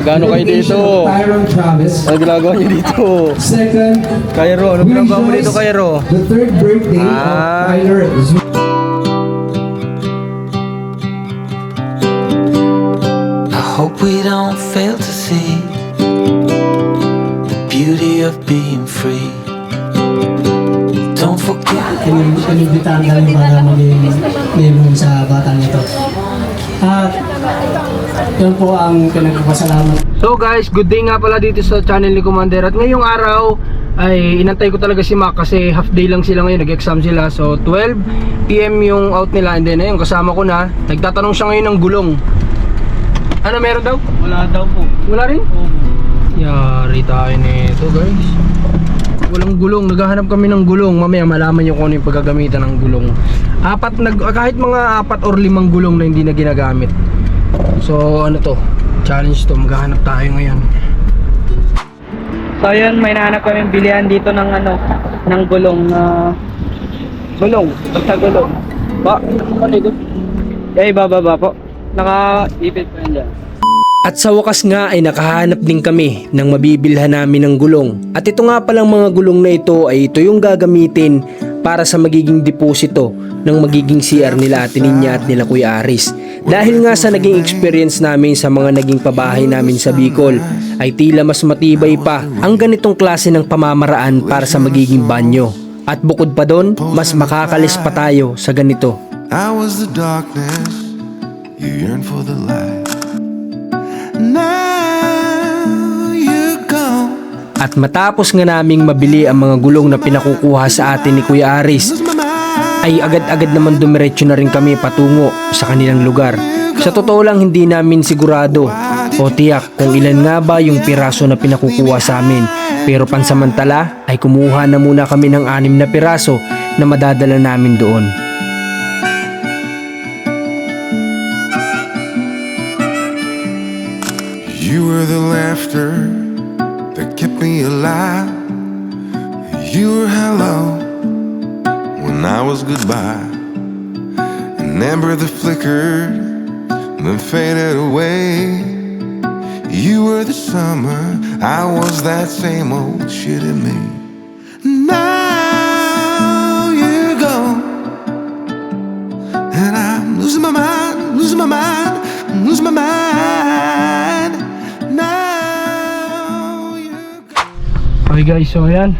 Magkano kayo dito? Tyron Travis. Ano ginagawa niyo dito? Second, Cairo, ano ginagawa mo dito, Cairo? the third birthday of Tyler. I hope we don't fail to see the beauty of being free. Don't forget. Inibitahan kami para maging member sa batang ito. At yun po ang pinagpapasalamat. So guys, good day nga pala dito sa channel ni Commander. At ngayong araw ay inantay ko talaga si Mac kasi half day lang sila ngayon, nag-exam sila. So 12 PM yung out nila, and then ayun, kasama ko na. Nagtatanong siya ngayon ng gulong. Ano meron daw? Wala daw po. Wala rin? Yari tayo nito guys. Walang gulong, naghahanap kami ng gulong. Mamaya malaman nyo kung ano yung paggagamitan ng gulong. Kahit mga 4 or 5 gulong na hindi na ginagamit. So ano to, challenge to, maghahanap tayo ngayon. So yun, may nahanap kami bilihan dito ng ng gulong gulong, basta gulong. Ba, ano ito? Bababa po. Naka-ipit po yan dyan. At sa wakas nga ay nakahanap din kami ng mabibilhan namin ng gulong. At ito nga palang mga gulong na ito ay ito yung gagamitin para sa magiging deposito ng magiging CR nila Ate Ninya at nila Kuya Aris. Dahil nga sa naging experience namin sa mga naging pabahay namin sa Bicol, ay tila mas matibay pa ang ganitong klase ng pamamaraan para sa magiging banyo. At bukod pa doon, mas makakalis pa tayo sa ganito. I was the darkness, you yearn for the light. Now you're gone. At matapos nga naming mabili ang mga gulong na pinakukuha sa atin ni Kuya Aris, ay agad-agad naman dumiretso na rin kami patungo sa kanilang lugar. Sa totoo lang hindi namin sigurado o tiyak kung ilan nga ba yung piraso na pinakukuha sa amin. Pero pansamantala ay kumuha na muna kami ng 6 na piraso na madadala namin doon. You were the laughter that kept me alive. You were hello when I was goodbye. An ember that flickered then faded away. You were the summer, I was that same old shit in me. Now you're gone, and I'm losing my mind, losing my mind, losing my mind. Now you're gone. Okay guys, so yan.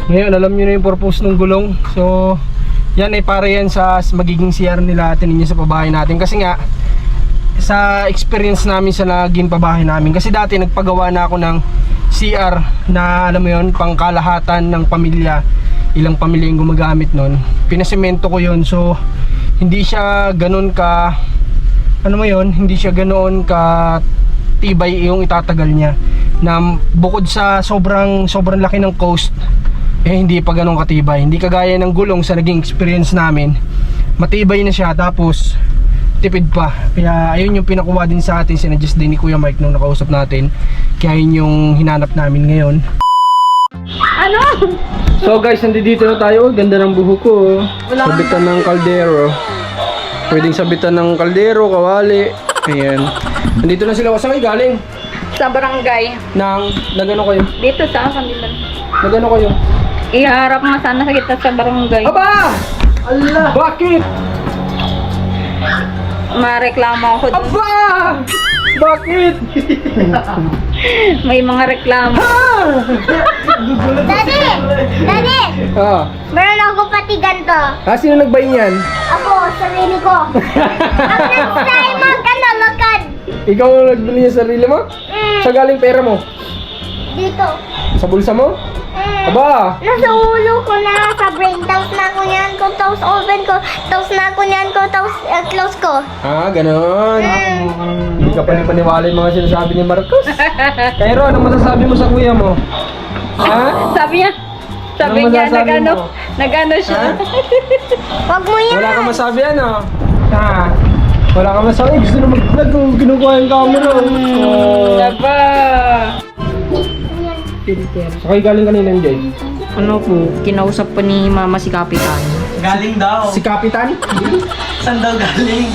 Ngayon alam nyo na yung purpose ng gulong. So yan ay para yan sa magiging CR nila Ate Ninya sa pabahay natin. Kasi nga sa experience namin sa naging pabahay namin, kasi dati nagpagawa na ako ng CR na alam mo yun, pangkalahatan ng pamilya. Ilang pamilya yung gumagamit nun. Pinasemento ko yun, so hindi siya ganoon ka, ano mo yun, hindi siya ganoon ka tibay yung itatagal niya. Na bukod sa sobrang laki ng cost, hindi pa ganun katibay. Hindi kagaya ng gulong sa naging experience namin. Matibay na siya, tapos tipid pa. Kaya ayun yung pinakuha din sa atin, sinadjust din ni Kuya Mike nung nakausap natin. Kaya yun yung hinanap namin ngayon. Ano? So guys, nandito na tayo. Ganda ng buhok ko. Sabitan ng kaldero. Pwedeng sabitan ng kaldero, kawali. Ayan. Nandito na sila. Saan kayo galing? Sa barangay. Nagano kayo? Dito sa kanila. Nagano kayo? Iharap nga sana kita sa barangay. Aba! Allah! Bakit? Mareklamo ako dun. Aba! Bakit? May mga reklamo. Daddy! Daddy! Ah. Meron ako pati ganito. Sino nagbayad niyan? Ako, sarili ko. Ang next time magkad. Ikaw ang nagbili niya sa sarili mo? Sa galing pera mo? Dito. Sa bulsa mo? Aba! Nasa ulo ko na, sa brain. Tapos na ako niyan ko, tapos open ko. Tapos na ako niyan ko, tapos close ko. Ganon. Hindi ka panipaniwala yung mga sinasabi ni Marcos. Cairo, anong masasabi mo sa kuya mo? Ha? Sabi niya, Anong niya, masasabi mo? nagano siya. Wag mo yan. Wala kang masabi ano? Ha? Wala kang masabi. Gusto na mag-vlog kung kinukuha yung camera. Diba? So kayo galing kanina, Jay? Ano po, kinausap po ni mama si Kapitan. Galing daw. Si Kapitan? Saan daw galing?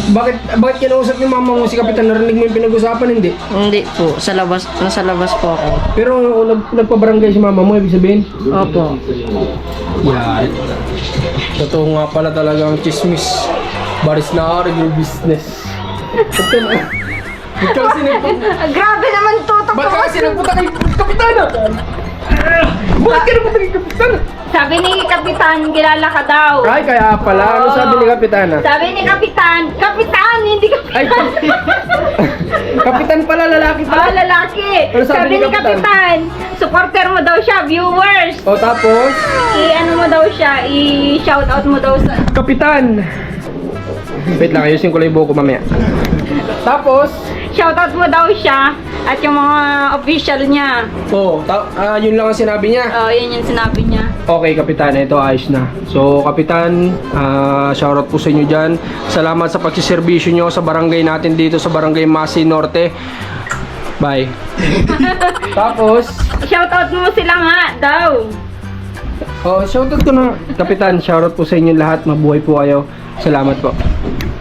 Bakit kinausap yung mama mo si Kapitan? Narinig mo yung pinag-usapan, hindi? Hindi po, nasa labas po ako. Pero nagpabarangay si mama mo, ibig sabihin? Opo. Yan. Totoo nga pala talaga ang chismis. Baris na your business. Ba't kasi Grabe naman tutok Ba't kasi nagpunta kay Kapitana? Bakit ka nagpunta kay Kapitana? Sabi ni Kapitan, kilala ka daw. Ay, kaya pala. Ano sabi ni Kapitana? Sabi ni Kapitan, hindi Ay, Kapitan pala, lalaki Oh, pala. lalaki. Ano sabi ni Sabi ni Kapitan, supporter mo daw siya, viewers. O tapos, I-ano mo daw siya, i-shoutout mo daw sa... Kapitan. Wait lang, ayusin ko lang yung buhok ko mamaya. Tapos, Shoutout mo daw siya at yung mga official niya. yun lang ang sinabi niya. Oh, yun yung sinabi niya. Okay, Kapitan, ito ayos na. So, Kapitan, shoutout po sa inyo dyan. Salamat sa pagsiservisyo nyo sa barangay natin dito sa Barangay Masi Norte. Bye. Tapos, Shoutout mo sila nga daw. shoutout ko na. Kapitan, shoutout po sa inyo lahat. Mabuhay po kayo. Salamat po.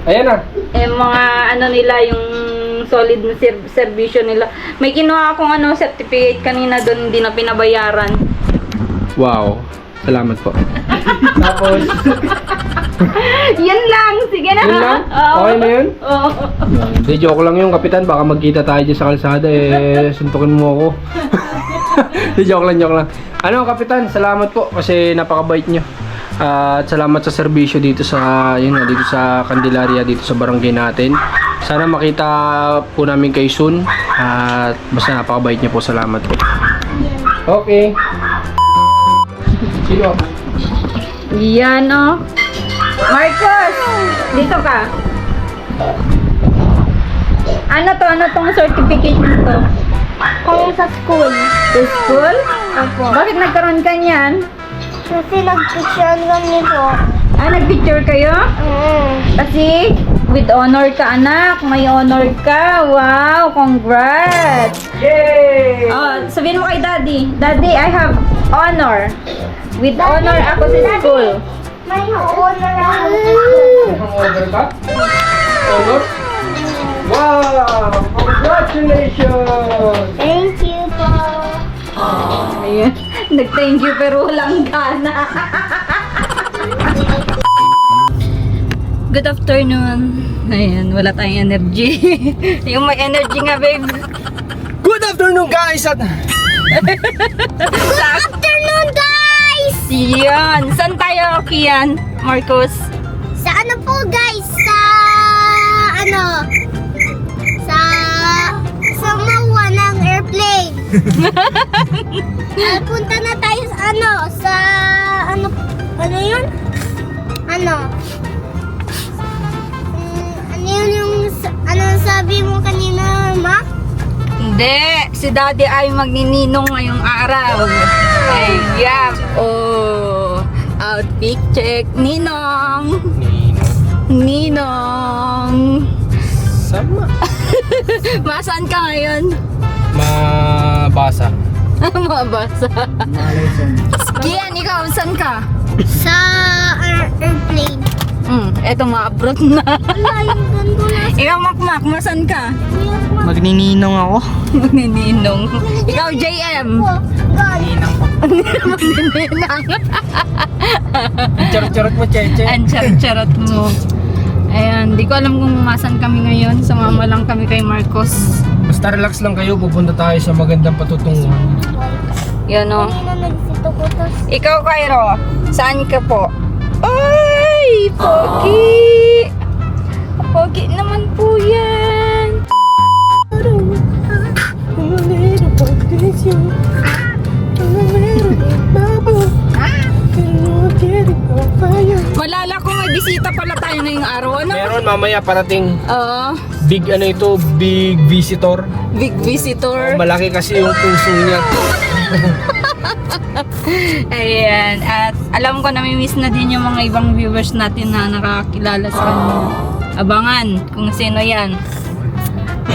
Ayan na. Mga ano nila, yung solid na servisyo nila. May kinuha akong certificate kanina doon, hindi na pinabayaran. Wow. Salamat po. Tapos, Yan lang, sige na. yun lang? Oo. Okay na yun? Oo. Hindi, joke lang yung Kapitan. Baka magkita tayo dyan sa kalsada. Suntukin mo ako. Hindi, joke lang. Ano, Kapitan, salamat po kasi napakabait nyo. At salamat sa serbisyo dito sa dito sa Candelaria, dito sa barangay natin. Sana makita po namin kayo soon. At basta napakabait niyo po. Salamat po. Okay. Sino? Yan o. Marcos, dito ka. Ano tong certificate nito? Kung sa school. Sa school? Opo. Bakit nagkaroon ka niyan? Kasi nag-picture kami po. Nag-picture kayo? Kasi with honor ka, anak. May honor ka. Wow, congrats. Yay! Sabihin mo kay Daddy. Daddy, I have honor. With honor ako sa school. May honor ako sa school. Order ka? Order? Wow! Congratulations! Thank you po. Ayun. Nag-thank you pero walang gana. Good afternoon. Ayan, wala tayong energy. Yung may energy nga, babe. Good afternoon, guys! At Afternoon, guys! Yan. Saan tayo, Kian? Marcos? Sa ano po, guys? Sa mawa ng airplane. Punta na tayo sa ano yun? Ano yun yung sabi mo kanina, Ma? Hindi. Si Daddy ay magnininong ngayong araw. Ayan. Oh. Outfit check. Ninong. sama. Masaan ka ngayon? Mabasa. Mabasa. Kian, ikaw, saan ka? Sa airplane. Eto ma-abroad na. Wala, yung ganda na. Ikaw, Makmak, masan ka? Magnininong ako. Magnininong. Ikaw, JM. Magnininang. Charot-charot mo, Cheche. Ang charot-charot mo. Ayan, di ko alam kung masan kami ngayon. Sumama lang kami kay Marcos. Basta relax lang kayo, pupunta tayo sa magandang patutunguhan. Yan o. Kanina nagsito ko to. Ikaw, Cairo, saan ka po? Ay, Pogi! Pogi naman po yan. Malala ko may bisita pala tayo ngayong araw. Ano? Meron mamaya parating Oo, big big visitor. big visitor. Malaki kasi yung puso niya. Ayan, at alam ko na miss na din yung mga ibang viewers natin na nakakilala sa kanya. Abangan kung sino yan.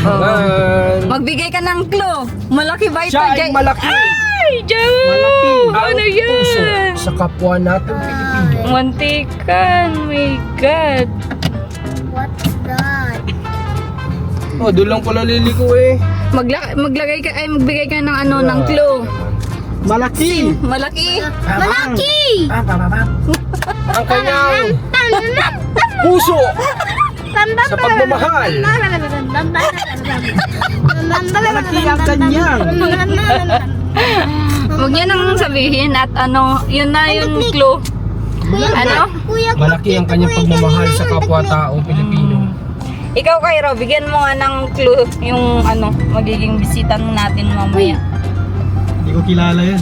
Man. Magbigay ka ng clue. Malaki ba ito, Siya ay Jay? malaki. Ay! Joe! Ano puso yan? sa kapwa natin Pilipino. Mantikan, my God. What's that? Oh, doon lang pala liliko eh. Maglagay ka, ay magbigay ka ng ano, ng clue. Malaki! Malaki. Malaki! Ang kanyang puso sa pagmamahal. Malaki ang kanyang. Huwag niya nang sabihin at ano, yun na yung clue. Ano? Malaki ang kanyang pagmamahal sa kapwa-tao Pilipino. Ikaw, Cairo, bigyan mo nga ng clue yung ano, magiging bisita natin mamaya. Hindi ko kilala yan.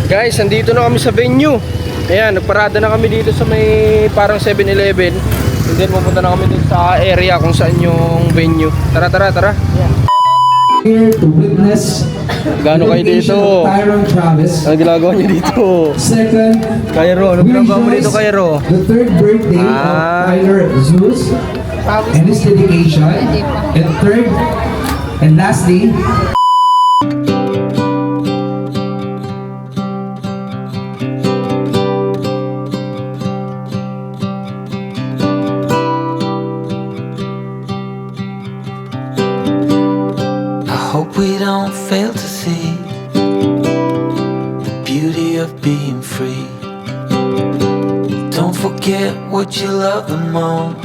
Guys, andito na kami sa venue. Ayan, nagparada na kami dito sa may parang 7-Eleven. And then pupunta na kami dun sa area kung saan yung venue. Tara. Here to witness Gaano kayo dito? Tyron Travis. Ano ginagawa niyo dito? Second, Cairo, ano we ginagawa mo dito, rejoice Cairo? the third birthday of Tyler Zeus and his dedication. And third, and lastly, I hope we don't fail to see the beauty of being free. Don't forget what you love the most.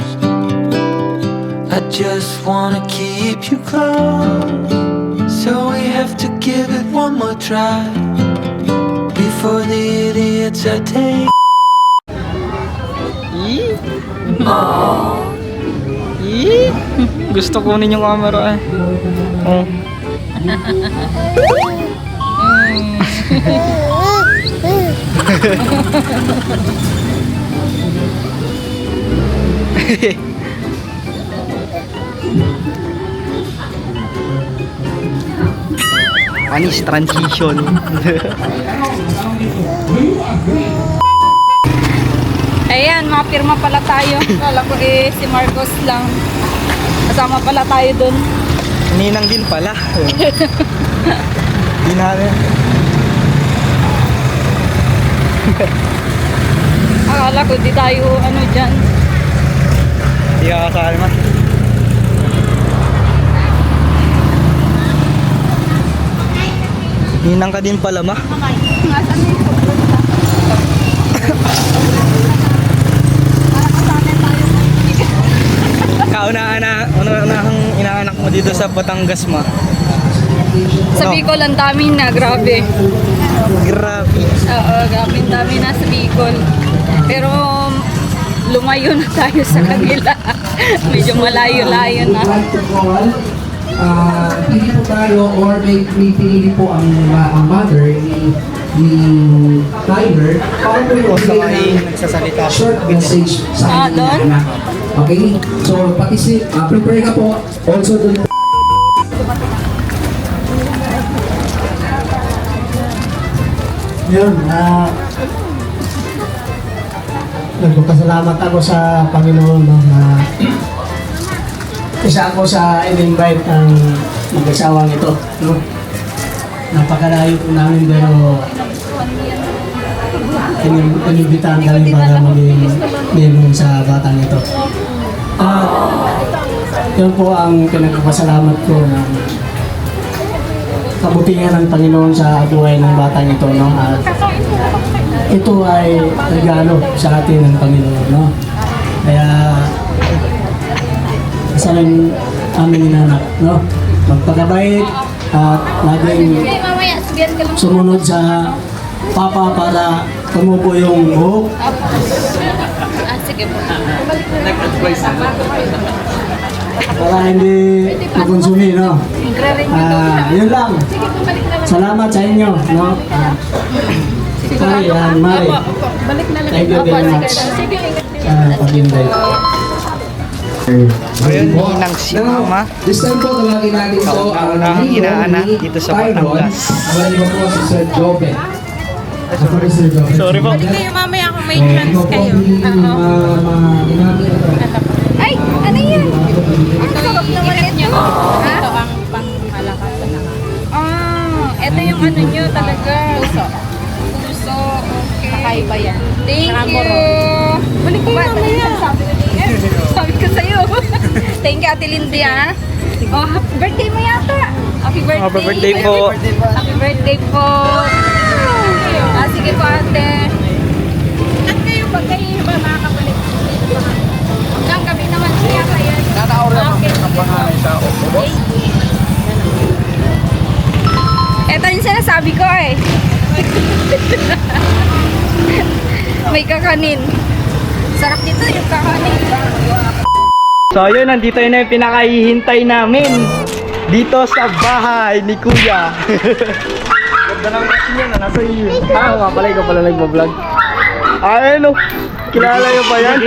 I just wanna keep you close. So we have to give it one more try before the idiots I take. Gusto kunin yung camera eh. Oh. Panis transition. Ayan, mapirma pala tayo. Kala ko si Marcos lang. Kasama pala tayo dun. Ninang din pala. Di natin. Akala ko di tayo ano dyan. Di ka kasama. Ninang ka din pala, ma. Kauna-unahang inaanak mo dito sa Batangas, ma. Sa Bicol ang dami na, grabe. Grabe. Oo, grabe ang dami na sa Bicol. Pero lumayo na tayo sa kanila. Medyo malayo-layo na. like to call, pili po tayo or may pinili po ang mother ni Tyler para po yung Nagsasalita. short message sa ating doon? anak. Okay? So, prepare ka po. Also, dun Yun, nagpapasalamat ako sa Panginoon no, na isa ako sa in-invite ng mag-asawang ito. No? Napakalayo po namin pero inibitahan kami para maging member sa batang ito. Yun po ang pinagpapasalamat ko na kabutihan ng Panginoon sa buhay ng batang ito. No? At ito ay regalo sa atin ng Panginoon. No? Kaya aming inanak, no? Magpakabait at laging Okay, mamaya, sabihan ka lang. sumunod sa papa para tumubo yung buhok. Ah, sige po. Para hindi makonsumi, no? Yun lang. Salamat sa inyo, no? Mari, Mari. Thank you very much. Pag-invite. Ayun, hinang si Mama. This time po, tawagin natin po ang Ang inaanak ni dito sa Tyron. Batangas. Tawagin mo po si Sir Jobe. Sir Jobe. Sorry po. Kayo mamaya kung may Ikaw chance po, kayo. ginamit ito. Ay, ano yan? Ang sarap naman ito. Ito ang pangmalakas na ito yung ano nyo talaga. Puso. Puso, okay. Kakaiba yan. Thank you. Balik ko mamaya. Sabi ko sa'yo. Thank you, Ate Lindy, ah. Oh, happy birthday mo yata. Happy birthday. Happy birthday po. Happy birthday po. Ah, sige po, ate. At kayo ba? Kayo ba makakabalik? Hanggang gabi naman siya kaya. Okay, sige. Ito yung sinasabi ko eh. May kakanin. Sarap dito yung kakanin. So yun, nandito yun na yung pinakahihintay namin dito sa bahay ni Kuya. Ganda lang kasi yan, nasa iyo. Ah, nga pala, ikaw pala nagbablog. Ay, ano? Kilala nyo ba yan?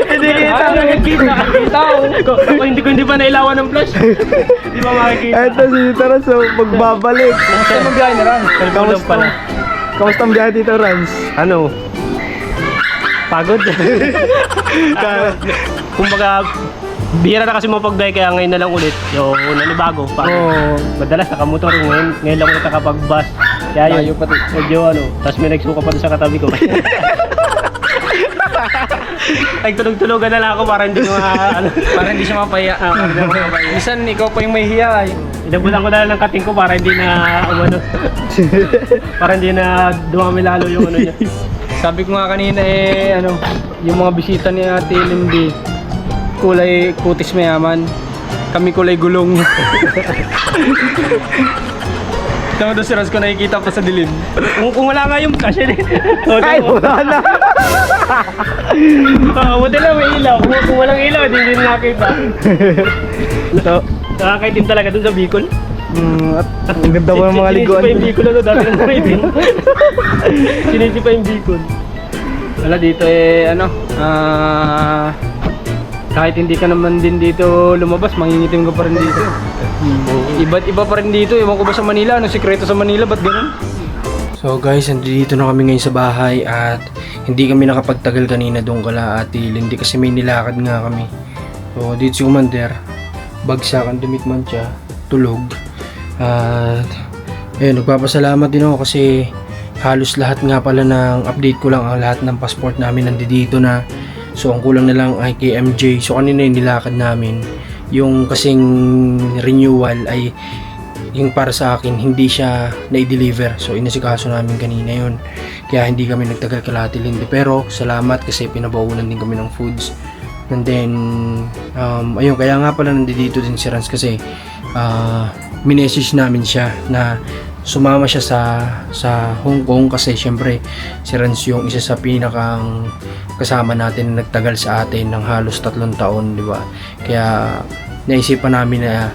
Hindi kita. Nakikita ko. Hindi pa nailawan ng flash. Hindi ba makikita? Ito si Taras, so magbabalik. Kamusta ang biyahe ni Rans? Kamusta ang biyahe dito, Rans? Ano? Pagod? Kumbaga, bihira na kasi mapagbiyahe kaya ngayon na lang ulit. Yung nanibago. Madalas nakamotor, ngayon lang ulit nakapag-bus. Kaya yun, medyo ano, tapos may nagsuka pa doon sa katabi ko. Nagtulog-tulogan na lang ako para hindi para hindi siya mapaya. Minsan ikaw pa yung may hiya. Inabutan ko na lang ng kating ko para hindi na para hindi na dumami lalo yung ano niya. Sabi ko nga kanina yung mga bisita ni Ate Lindy, kulay kutis mayaman. Kami kulay gulong. Tama doon si Ras ko nakikita pa sa dilim. Kung wala nga yung kasi ay, wala na. Buti lang may ilaw. Kung walang ilaw, hindi nakita. So, nakakaitim talaga doon sa Bicol. At ang ganda mo ng mga liguan. Sinisi pa yung Bicol dati ng maritin. Sinisi pa yung Bicol. Wala dito kahit hindi ka naman din dito lumabas, mangingitim ka pa rin dito. Iba't iba pa rin dito. Ewan ko ba sa Manila? Ano sikreto sa Manila? Ba't ganun? So guys, nandito na kami ngayon sa bahay at hindi kami nakapagtagal kanina doon kala Ate Lindy kasi may nilakad nga kami. So dito si Commander, bagsakan, dumitman siya, tulog. At nagpapasalamat din ako kasi halos lahat nga pala ng update ko lang, ang lahat ng passport namin nandito na. So ang kulang na lang ay kay MJ. So kanina yung nilakad namin, yung kasing renewal ay yung para sa akin hindi siya na-deliver. So inasikaso namin kanina yun. Kaya hindi kami nagtagal kay Ate Lindy. Pero salamat kasi pinabaunan din kami ng foods. And then ayun, kaya nga pala nandito din si Rans kasi minessage namin siya na sumama siya sa Hong Kong kasi syempre si Rans yung isa sa pinakang kasama natin na nagtagal sa atin ng halos 3 taon, di ba? Kaya naisipan namin na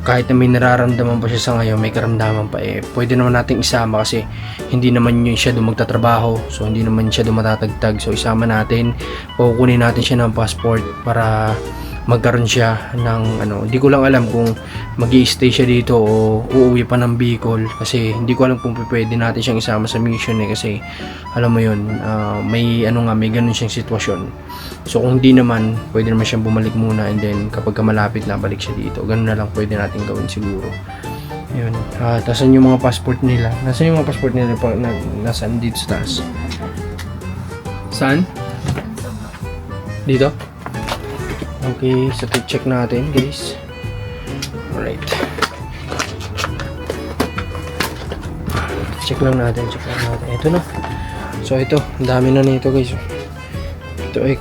kahit na may nararamdaman pa siya sa ngayon, may karamdaman pa pwede naman nating isama kasi hindi naman yun siya doon magtatrabaho, so hindi naman siya doon matatagtag, so isama natin, kukunin natin siya ng passport para magkaroon siya ng hindi ko lang alam kung magi-stay siya dito o uuwi pa ng Bicol kasi hindi ko alam kung pwede natin siyang isama sa mission kasi alam mo yun, may may ganun siyang sitwasyon. So kung hindi naman, pwede naman siyang bumalik muna and then kapag malapit na balik siya dito, ganun na lang pwede natin gawin siguro. Yun. Tasan yung mga passport nila? Nasaan yung mga passport nila? Nasaan dito sa taas? Saan? Dito? Okay, so check natin guys. Alright. Check lang natin. Ito na. So ito, ang dami na nito guys. Ito ay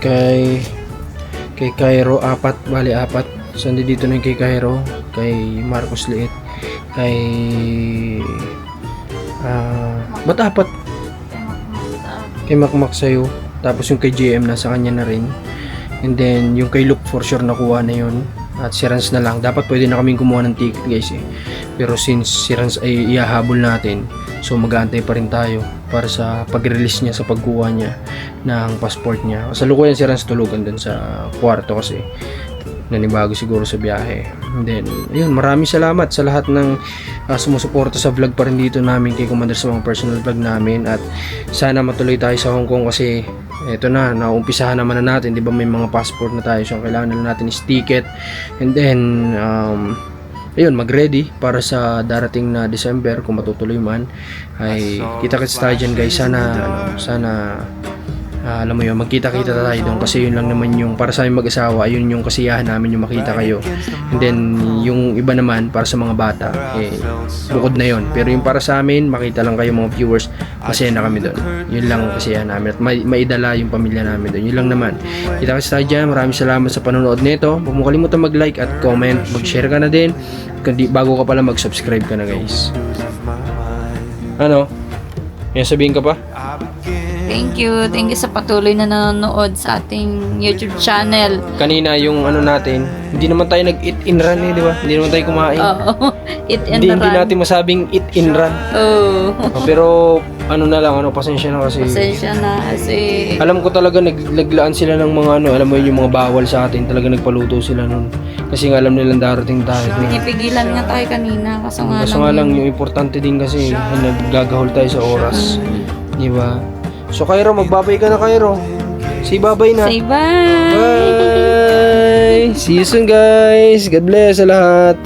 kay Kay Cairo, 4. Bali, 4. So, dito na yung kay Cairo. Kay Marcos Liit. Kay... ba't 4? Kay Makmak sa'yo. Tapos yung kay JM nasa kanya na rin. And then, yung kay Luke for sure nakuha na yun. At si Rans na lang. Dapat pwede na kaming kumuha ng ticket guys eh. Pero since si Rans ay ihahabol natin, so mag-aantay pa rin tayo para sa pag-release niya, sa pagkuha niya ng passport niya. Kasalukuyan si Rans tulugan dun sa kwarto kasi nanibago siguro sa biyahe. And then, ayun, maraming salamat sa lahat ng sumusuporta sa vlog pa rin dito namin kay Commander sa mga personal vlog namin. At sana matuloy tayo sa Hong Kong kasi eto na, naumpisahan naman na natin, di ba may mga passport na tayo, so ang kailangan na natin is ticket. And then ayun, mag-ready para sa darating na December kung matutuloy man. Ay kita-kits tayo dyan guys. Sana alam mo yun, magkita-kita tayo doon kasi yun lang naman yung para sa aming mag-asawa, yun yung kasiyahan namin, yung makita kayo. And then yung iba naman para sa mga bata bukod na yun, pero yung para sa amin, makita lang kayo mga viewers, masaya na kami doon. Yun lang kasiyahan namin at maidala yung pamilya namin doon. Yun lang naman. Kita-kits tayo dyan. Maraming salamat sa panonood nito. Huwag mo kalimutan mag-like at comment, mag-share ka na din. Kundi bago ka pala, mag-subscribe ka na guys. Ano? May sabihin ka pa? Thank you sa patuloy na nanonood sa ating YouTube channel. Kanina yung ano natin, hindi naman tayo nag-eat in run di ba? Hindi naman tayo kumain. Oo. Eat and Hindi run. natin masabing eat in run. Oo. Pero ano na lang, pasensya na kasi. Pasensya na kasi Alam ko talaga naglaan sila ng mga alam mo yun, yung mga bawal sa atin, talaga nagpaluto sila nun. Kasi nga alam nilang darating tayo. pinipigilan nga tayo kanina. Kaso nga lang, yung importante din kasi naggagahol tayo sa oras. Di ba? So Cairo, magbabay ka na Cairo. Say bye-bye na. Say bye! Bye! See you soon guys. God bless sa lahat.